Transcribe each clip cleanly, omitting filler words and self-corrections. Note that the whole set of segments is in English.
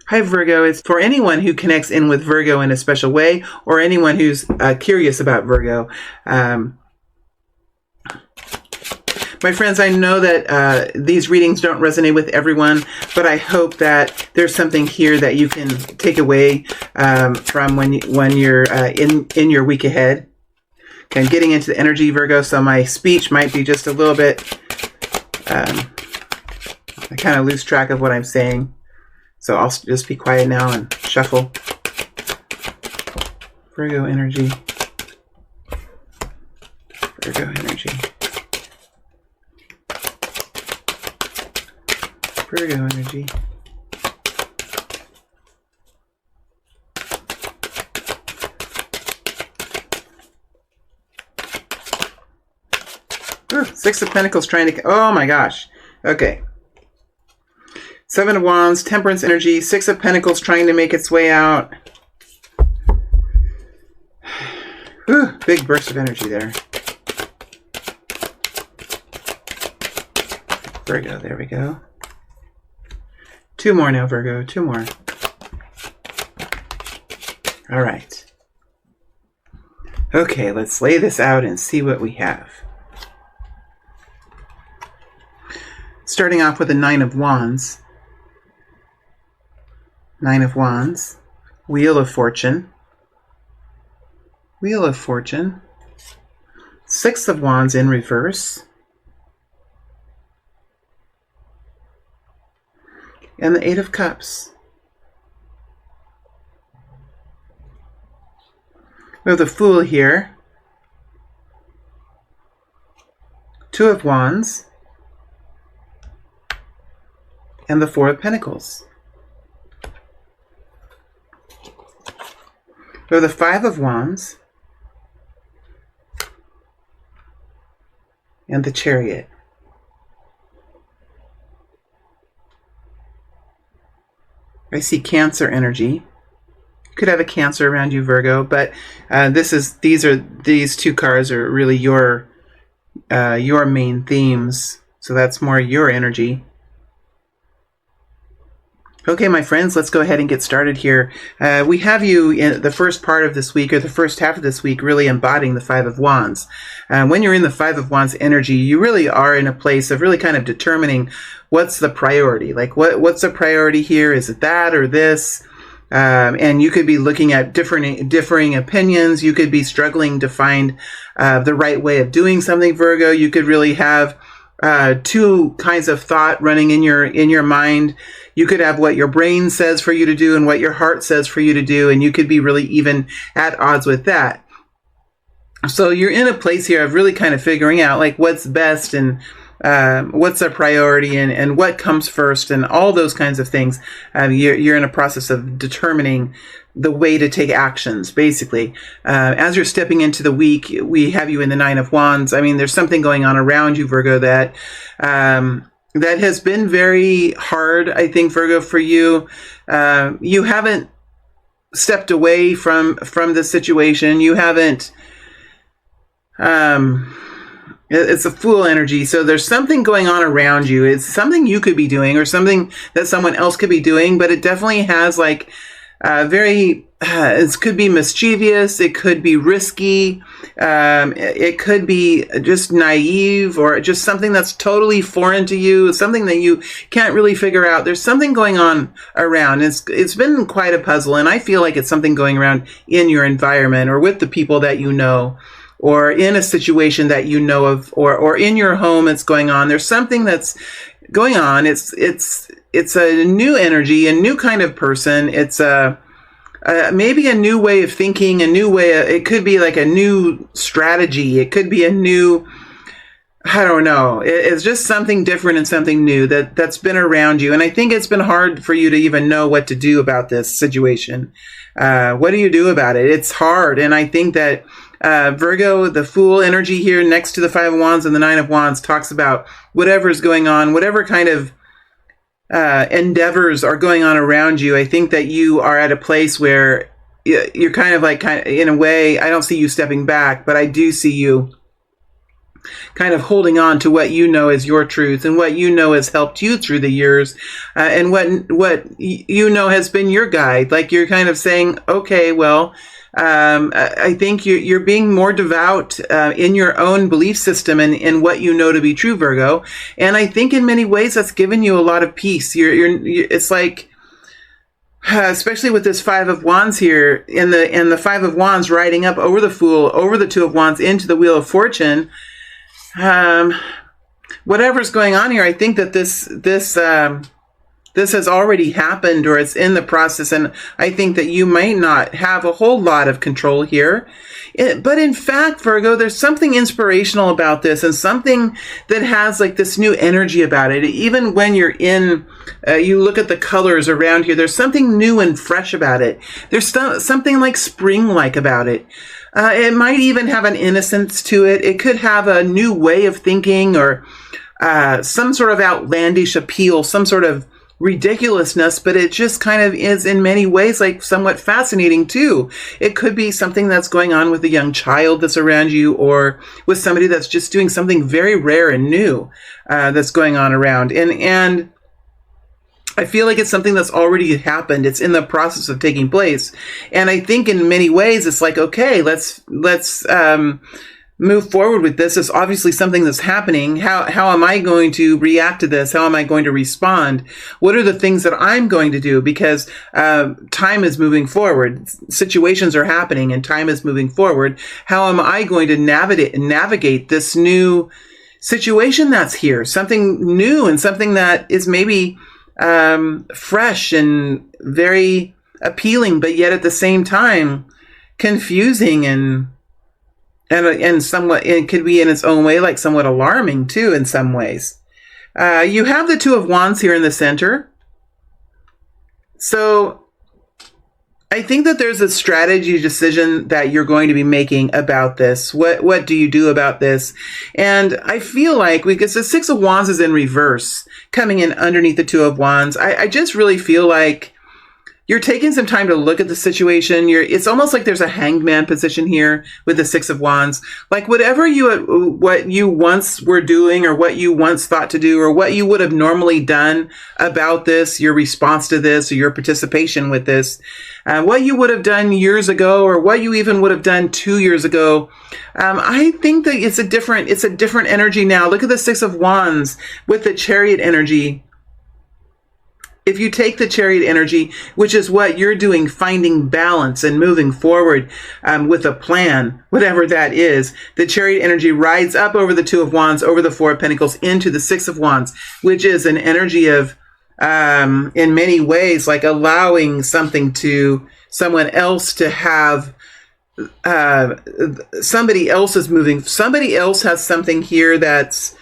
Hi, Virgo. It's for anyone who connects in with Virgo in a special way, or anyone who's curious about Virgo. My friends, I know that these readings don't resonate with everyone, but I hope that there's something here that you can take away from when you're in your week ahead. Okay, I'm getting into the energy, Virgo, so my speech might be just a little bit, I kind of lose track of what I'm saying. So I'll just be quiet now and shuffle. Virgo energy. Virgo energy. Virgo energy. Ooh, Six of Pentacles trying to... Oh my gosh. Okay. Seven of Wands, Temperance energy, Six of Pentacles trying to make its way out. Ooh, big burst of energy there. Virgo, there we go. Two more now, Virgo, two more. All right. Okay, let's lay this out and see what we have. Starting off with the Nine of Wands. Nine of Wands, Wheel of Fortune, Wheel of Fortune, Six of Wands in reverse, and the Eight of Cups. We have the Fool here, Two of Wands, and the Four of Pentacles. We have the Five of Wands and the Chariot. I see Cancer energy. You could have a Cancer around you, Virgo, but these two cards are really your main themes, so that's more your energy. Okay, my friends, let's go ahead and get started here. We have you in the first part of this week, or the first half of this week, really embodying the Five of Wands. When you're in the Five of Wands energy, you really are in a place of really kind of determining what's the priority. Like, what's the priority here? Is it that or this? And you could be looking at differing opinions. You could be struggling to find the right way of doing something, Virgo. You could really have two kinds of thought running in your mind. You could have what your brain says for you to do and what your heart says for you to do, and you could be really even at odds with that. So you're in a place here of really kind of figuring out like what's best and what's a priority and what comes first and all those kinds of things. You're in a process of determining the way to take actions, basically. As you're stepping into the week, we have you in the Nine of Wands. I mean, there's something going on around you, Virgo, that has been very hard, I think, Virgo, for you. You haven't stepped away from the situation. You haven't... It's a Fool energy, so there's something going on around you. It's something you could be doing or something that someone else could be doing, but it definitely has like... it could be mischievous, it could be risky, it could be just naive, or just something that's totally foreign to you, something that you can't really figure out. There's something going on around. It's been quite a puzzle, and I feel like it's something going around in your environment or with the people that you know, or in a situation that you know of, or in your home it's going on. There's something that's going on. It's a new energy, a new kind of person. It's maybe a new way of thinking, a new way. It could be like a new strategy. It could be a new, I don't know. It's just something different and something new that's been around you. And I think it's been hard for you to even know what to do about this situation. What do you do about it? It's hard. And I think that Virgo, the Fool energy here next to the Five of Wands and the Nine of Wands talks about whatever's going on, whatever kind of endeavors are going on around you. I think that you are at a place where you're kind of in a way, I don't see you stepping back, but I do see you kind of holding on to what you know is your truth and what you know has helped you through the years, and what you know has been your guide. Like you're kind of saying, okay, well, I think you're being more devout in your own belief system and in what you know to be true, Virgo. And I think in many ways that's given you a lot of peace. It's like, especially with this Five of Wands here, and the Five of Wands riding up over the Fool, over the Two of Wands into the Wheel of Fortune. Whatever's going on here, I think that this has already happened, or it's in the process, and I think that you might not have a whole lot of control here. But in fact, Virgo, there's something inspirational about this, and something that has like this new energy about it. Even when you're you look at the colors around here, there's something new and fresh about it. There's something like spring-like about it. It might even have an innocence to it. It could have a new way of thinking, or some sort of outlandish appeal, some sort of ridiculousness, but it just kind of is in many ways like somewhat fascinating too. It could be something that's going on with a young child that's around you, or with somebody that's just doing something very rare and new that's going on around. And I feel like it's something that's already happened. It's in the process of taking place. And I think in many ways it's like, okay, let's move forward with this. It's obviously something that's happening. How am I going to react to this? How am I going to respond? What are the things that I'm going to do? Because time is moving forward. Situations are happening and time is moving forward. How am I going to navigate this new situation that's here? Something new and something that is maybe fresh and very appealing, but yet at the same time confusing and somewhat, it could be in its own way like somewhat alarming too in some ways. You have the Two of Wands here in the center. So I think that there's a strategy decision that you're going to be making about this. What do you do about this? And I feel like, because the Six of Wands is in reverse, coming in underneath the Two of Wands, I just really feel like you're taking some time to look at the situation. It's almost like there's a hangman position here with the Six of Wands. Like what you once were doing, or what you once thought to do, or what you would have normally done about this, your response to this, or your participation with this, what you would have done years ago, or what you even would have done 2 years ago. I think that it's a different energy now. Look at the Six of Wands with the Chariot energy. If you take the Chariot energy, which is what you're doing, finding balance and moving forward with a plan, whatever that is, the Chariot energy rides up over the Two of Wands, over the Four of Pentacles, into the Six of Wands, which is an energy of, in many ways, like allowing someone else to have, somebody else is moving, somebody else has something here that's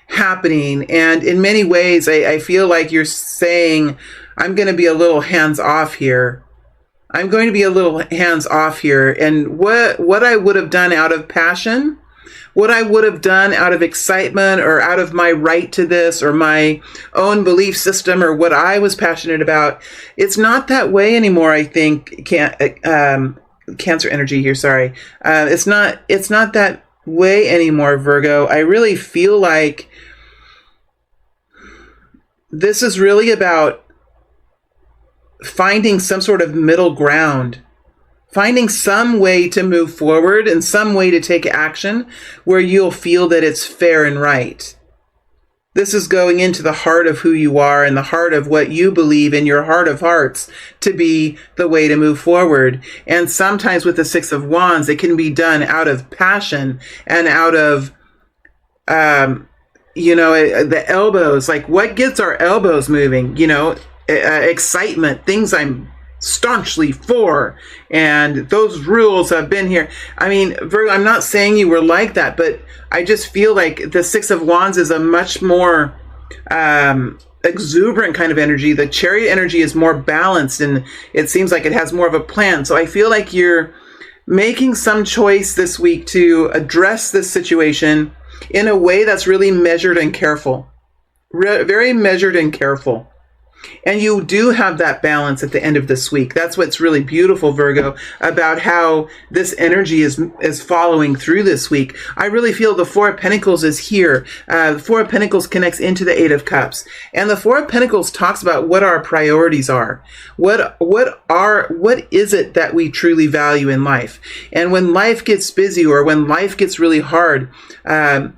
happening. And in many ways, I feel like you're saying, I'm going to be a little hands off here. I'm going to be a little hands off here. And what I would have done out of passion, what I would have done out of excitement, or out of my right to this, or my own belief system, or what I was passionate about, it's not that way anymore. I think Cancer energy here. Sorry. It's not that way anymore, Virgo. I really feel like this is really about finding some sort of middle ground, finding some way to move forward and some way to take action where you'll feel that it's fair and right. This is going into the heart of who you are and the heart of what you believe in your heart of hearts to be the way to move forward. And sometimes with the Six of Wands, it can be done out of passion and out of, the elbows, like what gets our elbows moving, excitement, things I'm staunchly for. And those rules have been here. I mean, Virgo, I'm not saying you were like that, but I just feel like the Six of Wands is a much more exuberant kind of energy. The Chariot energy is more balanced, and it seems like it has more of a plan. So I feel like you're making some choice this week to address this situation in a way that's really measured and careful. Very measured and careful. And you do have that balance at the end of this week. That's what's really beautiful, Virgo, about how this energy is following through this week. I really feel the Four of Pentacles is here. The Four of Pentacles connects into the Eight of Cups. And the Four of Pentacles talks about what our priorities are. What is it that we truly value in life? And when life gets busy, or when life gets really hard, and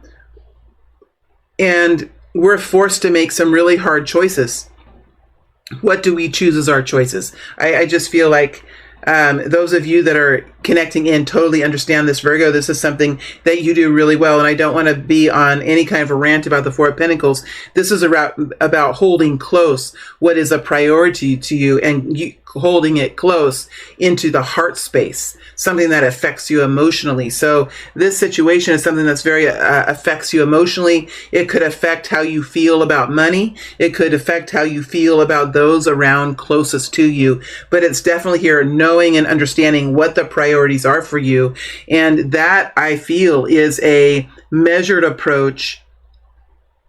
we're forced to make some really hard choices, what do we choose as our choices? I just feel like those of you that are connecting in totally understand this, Virgo. This is something that you do really well, and I don't want to be on any kind of a rant about the Four of Pentacles. This is about holding close what is a priority to you, and holding it close into the heart space, something that affects you emotionally. So this situation is something that's very affects you emotionally. It could affect how you feel about money. It could affect how you feel about those around closest to you. But it's definitely here knowing and understanding what the priorities are for you. And that, I feel, is a measured approach,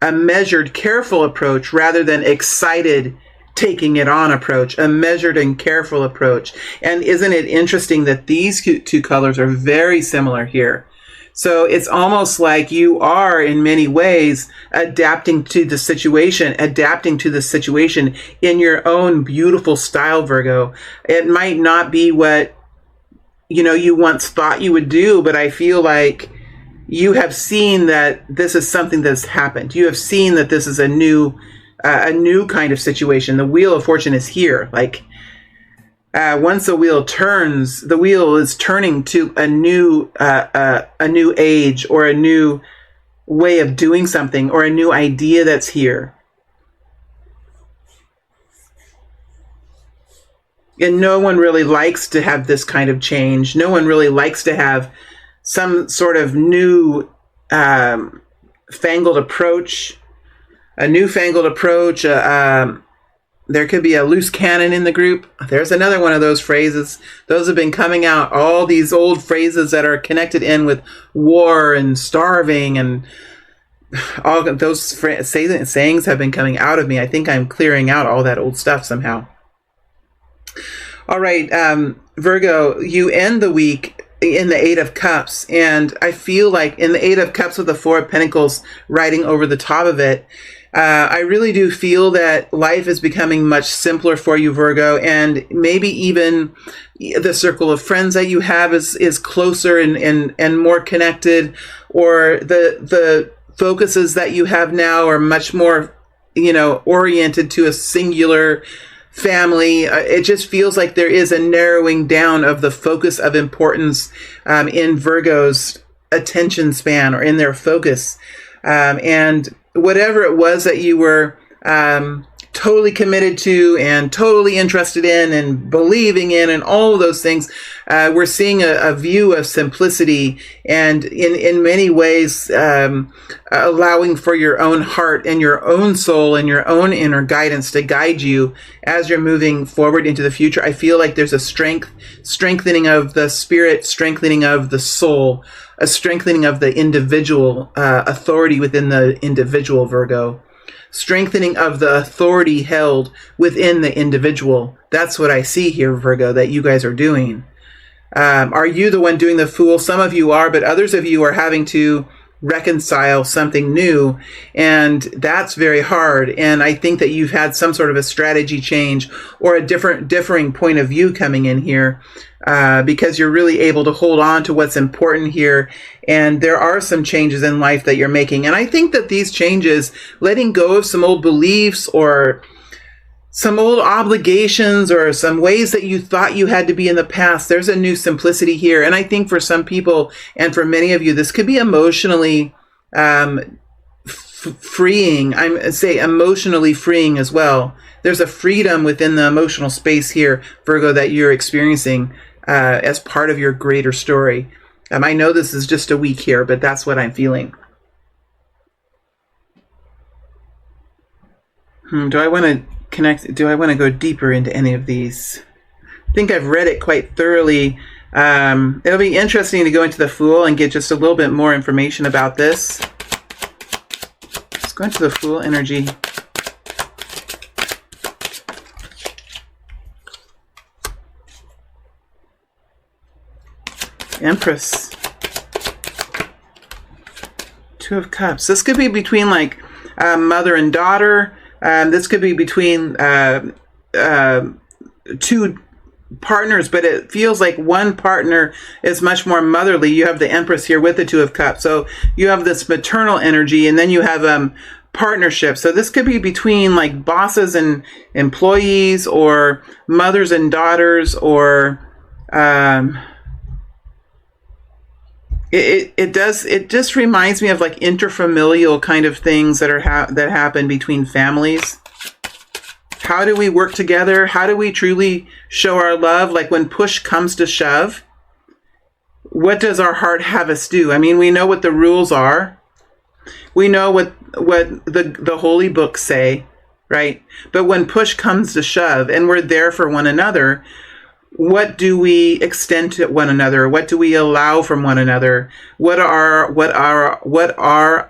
a measured, careful approach, rather than excited, taking it on approach, a measured and careful approach. And isn't it interesting that these two colors are very similar here? So it's almost like you are in many ways adapting to the situation in your own beautiful style, Virgo. It might not be what you once thought you would do, but I feel like you have seen that this is something that's happened. You have seen that this is a new kind of situation. The Wheel of Fortune is here. Like once the wheel turns, the wheel is turning to a new age, or a new way of doing something, or a new idea that's here. And no one really likes to have this kind of change. No one really likes to have some sort of new fangled approach. A newfangled approach. There could be a loose cannon in the group. There's another one of those phrases. Those have been coming out. All these old phrases that are connected in with war and starving, and all those sayings have been coming out of me. I think I'm clearing out all that old stuff somehow. All right, Virgo, you end the week in the Eight of Cups, and I feel like in the Eight of Cups with the Four of Pentacles riding over the top of it, I really do feel that life is becoming much simpler for you, Virgo, and maybe even the circle of friends that you have is closer and more connected, or the focuses that you have now are much more, oriented to a singular family. It just feels like there is a narrowing down of the focus of importance in Virgo's attention span, or in their focus. And whatever it was that you were totally committed to and totally interested in and believing in, and all of those things, we're seeing a view of simplicity, and in many ways allowing for your own heart and your own soul and your own inner guidance to guide you as you're moving forward into the future. I feel like there's a strengthening of the spirit, strengthening of the soul, a strengthening of the individual authority within the individual, Virgo. Strengthening of the authority held within the individual. That's what I see here, Virgo, that you guys are doing. Are you the one doing the fool? Some of you are, but others of you are having to reconcile something new, and that's very hard. And I think that you've had some sort of a strategy change, or a differing point of view coming in here, because you're really able to hold on to what's important here. And there are some changes in life that you're making. And I think that these changes, letting go of some old beliefs, or some old obligations, or some ways that you thought you had to be in the past, there's a new simplicity here. And I think for some people, and for many of you, this could be emotionally freeing. I'm say emotionally freeing as well. There's a freedom within the emotional space here, Virgo, that you're experiencing as part of your greater story. I know this is just a week here, but that's what I'm feeling. Do I want to connect? Do I want to go deeper into any of these? I think I've read it quite thoroughly. It'll be interesting to go into the Fool and get just a little bit more information about this. Let's go into the Fool energy. Empress. Two of Cups. This could be between like mother and daughter. This could be between two partners, but it feels like one partner is much more motherly. You have the Empress here with the Two of Cups. So you have this maternal energy, and then you have partnership. So this could be between like bosses and employees, or mothers and daughters, or it just reminds me of like interfamilial kind of things that that happen between families. How do we work together? How do we truly show our love? Like when push comes to shove, what does our heart have us do? I mean, we know what the rules are. We know what the holy books say, right? But when push comes to shove and we're there for one another, what do we extend to one another? What do we allow from one another? What are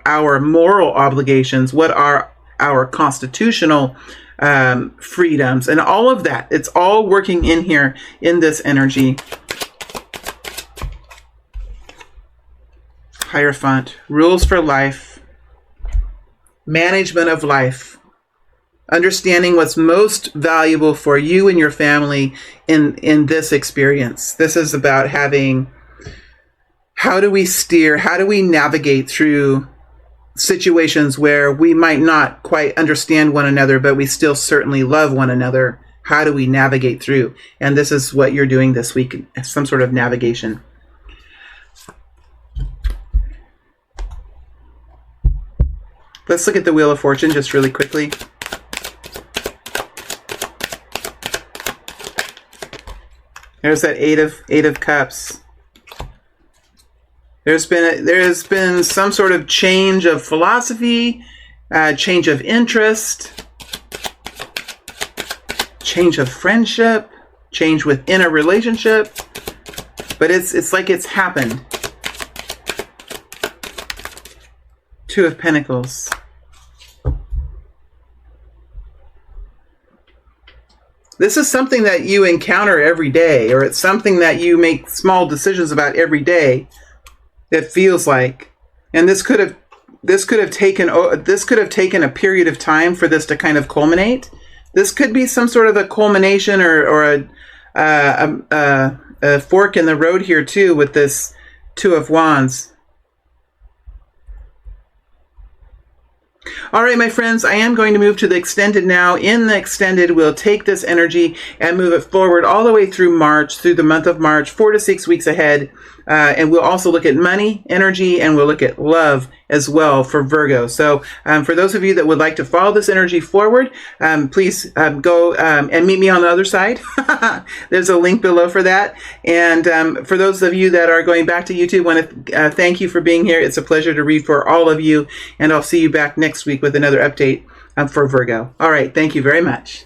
our moral obligations? What are our constitutional freedoms? And all of that, it's all working in here in this energy. Hierophant, rules for life, management of life, understanding what's most valuable for you and your family in this experience. This is about having, how do we steer, how do we navigate through situations where we might not quite understand one another, but we still certainly love one another. How do we navigate through? And this is what you're doing this week, some sort of navigation. Let's look at the Wheel of Fortune just really quickly. There's that Eight of Cups. There's been some sort of change of philosophy, change of interest, change of friendship, change within a relationship. But it's like it's happened. Two of Pentacles. This is something that you encounter every day, or it's something that you make small decisions about every day. It feels like, and this could have taken a period of time for this to kind of culminate. This could be some sort of a culmination, or a fork in the road here too, with this Two of Wands. All right, my friends, I am going to move to the extended now. In the extended, we'll take this energy and move it forward all the way through March, through the month of March, 4 to 6 weeks ahead. And we'll also look at money, energy, and we'll look at love as well for Virgo. So for those of you that would like to follow this energy forward, please go and meet me on the other side. There's a link below for that. And for those of you that are going back to YouTube, I want to thank you for being here. It's a pleasure to read for all of you. And I'll see you back next week with another update for Virgo. All right. Thank you very much.